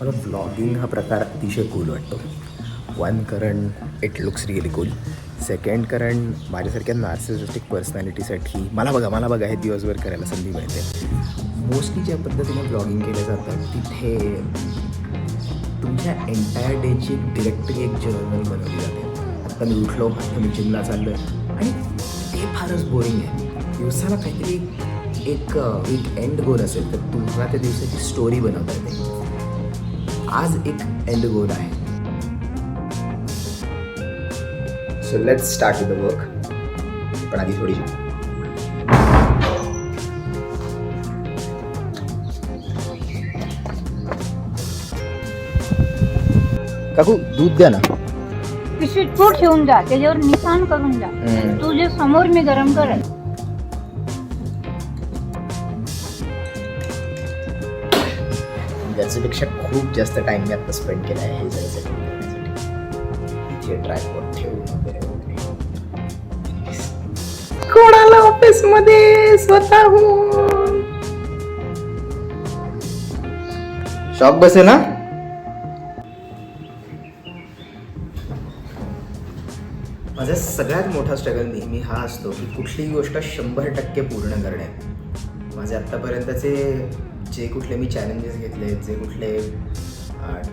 मला व्लॉगिंग हा प्रकार अतिशय कूल वाटतो. वन कारण it looks really cool. Second कारण माझ्यासारख्या नार्सिसिस्टिक पर्सनॅलिटीसाठी मला बघा हे दिवसभर करायला संधी मिळते. मोस्टली ज्या पद्धतीने व्लॉगिंग केलं जातं तिथे तुमच्या एंटायर डेची डिरेक्टली एक जर्नल बनवली जाते. आत्ता मी उठलो, आता मी जिमला चाललो आहे आणि ते फारच बोरिंग आहे. दिवसाला काहीतरी एक एंड गोल असेल तर तुम्हाला त्या दिवसाची स्टोरी बनवता येते. आज एक एंड गोल आहे. So let's start with the work. पण आधी थोडी काकू दूध द्या ना. पिशवीत तू ठेवून जा, त्याच्यावर निशाण करून जा. तुझ्या समोर मी गरम करेन. त्याच्यापेक्षा खूप जास्त टाइम मी आता स्पेंड केला आहे हे जायचं. इथे ट्रायपॉड ठेवून वगैरे कोणाला ऑफिस मध्ये स्वतःहून शॉक बसे ना. माझा सगळ्यात मोठा स्ट्रगल नेहमी हा असतो की कुठलीही गोष्ट 100% पूर्ण करणे. माझे आत्तापर्यंतचे जे कुठले मी चॅलेंजेस घेतले, जे कुठले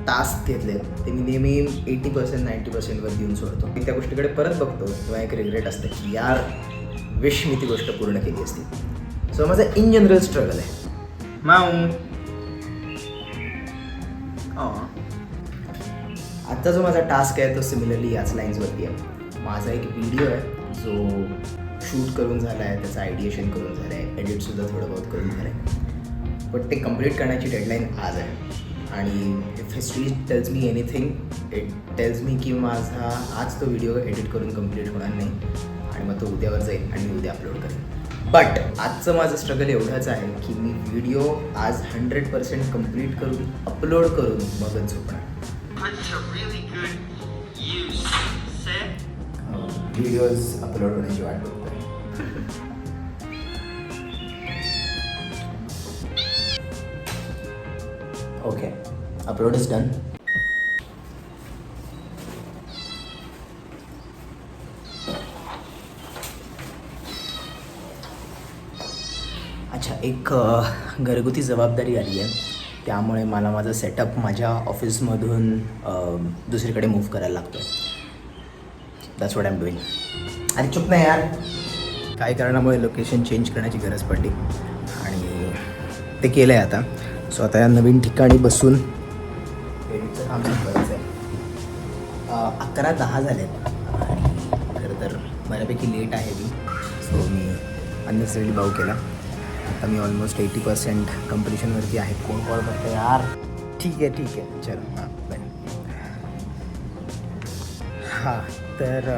टास्क घेतले ते मी नेहमी 80% 90%वर देऊन सोडतो. मी त्या गोष्टीकडे परत बघतो किंवा एक रिग्रेट असतं की यार विश मी ती गोष्ट पूर्ण केली असती. सो माझा इन जनरल स्ट्रगल आहे. आत्ता जो माझा टास्क आहे तो सिमिलरली याच लाईन्सवरती आहे. माझा एक व्हिडिओ आहे जो शूट करून झाला आहे, त्याचं आयडिएशन करून झालं आहे, एडिटसुद्धा थोडं बहुत करून झालं आहे. बट ते कंप्लीट करण्याची डेडलाईन आज आहे. आणि if history tells me anything it tells me की माझा आज तो व्हिडिओ एडिट करून कंप्लीट होणार नाही आणि मग तो उद्यावर जाईल आणि मी उद्या अपलोड करेन. बट आजचं माझं स्ट्रगल एवढंच आहे की मी व्हिडिओ आज 100% कंप्लीट करून अपलोड करून मगच झोपणार. व्हिडिओज अपलोड होण्याची वाट बघतोय. Okay, upload is done. अच्छा, एक घरगुती जबाबदारी आली आहे. त्यामुळे मला माझा सेटअप माझ्या ऑफिसमधून दुसरीकडे मूव्ह करायला लागतो आहे. That's what I am doing. अरे चुप नाही यार. काही कारणामुळे लोकेशन चेंज करण्याची गरज पडली आणि ते केलं आहे आता. सो आता या नवीन ठिकाणी बसून एडिटचं काम सुरू करायचं आहे. 11:10 झाले आणि खरं तर बऱ्यापैकी लेट आहे मी. सो मी अननेसेसरीली भाऊ केला. आता मी ऑलमोस्ट 80% कंप्लिशनवरती आहे. कोण कॉल करतं यार. ठीक आहे चलो. हां बाय. हां तर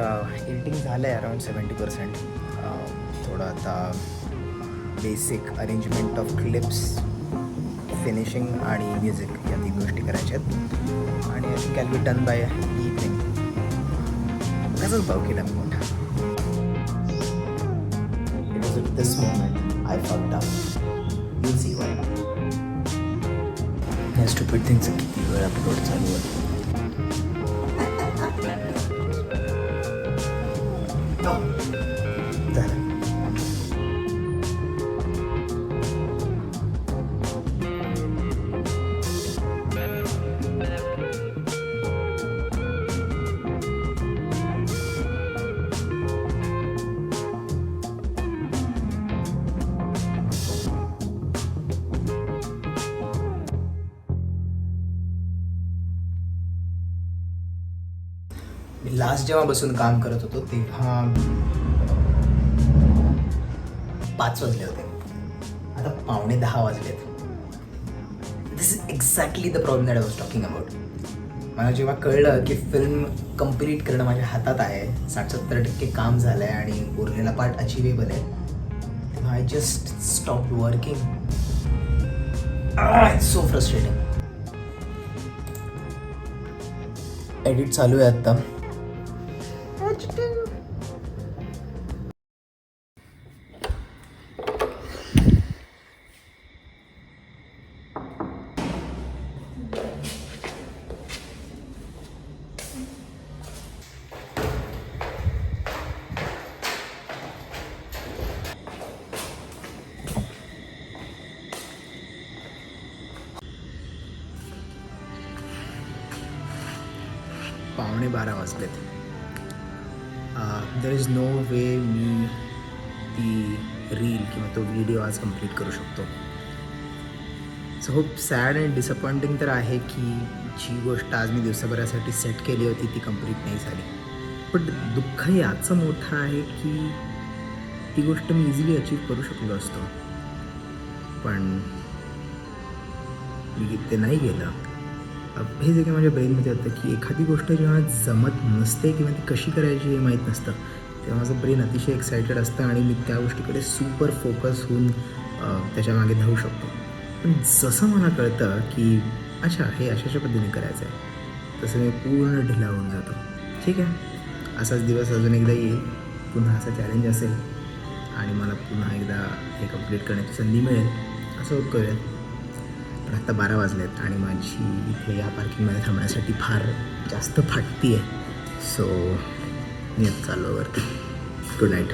एडिटिंग झालं आहे अराउंड 70%. थोडं आता basic arrangement of clips, finishing आणि म्युझिक या 3 गोष्टी करायच्या आहेत आणि I think I will be done by evening. कसंच भाव केला मी मोठा. It was at this moment I fucked up. You see why. या स्टुपिड थिंगचं किती वेळ अपलोड चालू आहे. झालं. मी लास्ट जेव्हा बसून काम करत होतो तेव्हा 5 वाजले होते. आता 9:45 वाजलेत. This is exactly the problem that I was talking about. मला जेव्हा कळलं की फिल्म कंप्लीट करणं माझ्या हातात आहे, 60-70% काम झालं आहे आणि उरलेला पार्ट अचिवेबल आहे, तेव्हा I just stop working. It's so frustrating. Edit चालू आहे आत्ता. 12:15 वाजलेत. देर इज नो वे मी ती रील किंवा तो व्हिडिओ आज कंप्लीट करू शकतो. सो खूप सॅड अँड डिसअपॉइंटिंग तर आहे की जी गोष्ट आज मी दिवसाभरासाठी सेट केली होती ती कंप्लीट नाही झाली. पण दुःख याचं मोठं आहे की ती गोष्ट मी इझिली अचीव करू शकलो असतो, पण मी ते नाही केलं. हे जे काही माझ्या ब्रेनमध्ये होतं की एखादी गोष्ट जेव्हा जमत नसते किंवा ती कशी करायची हे माहीत नसतं तेव्हा माझं ब्रेन अतिशय एक्सायटेड असतं आणि मी त्या गोष्टीकडे सुपर फोकस होऊन त्याच्यामागे धावू शकतो. पण जसं मला कळतं की अच्छा हे अशाच्या पद्धतीने करायचं आहे तसं मी पूर्ण ढिला होऊन जातो. ठीक आहे, असाच दिवस अजून एकदा येईल, पुन्हा असा चॅलेंज असेल आणि मला पुन्हा एकदा हे कंप्लीट करण्याची संधी मिळेल असं होत करूयात. पण आत्ता 12 वाजलेत आणि माझी इथे या पार्किंगमध्ये थांबण्यासाठी फार जास्त फाटती आहे. सो मी आता चाललो वरती. Good night.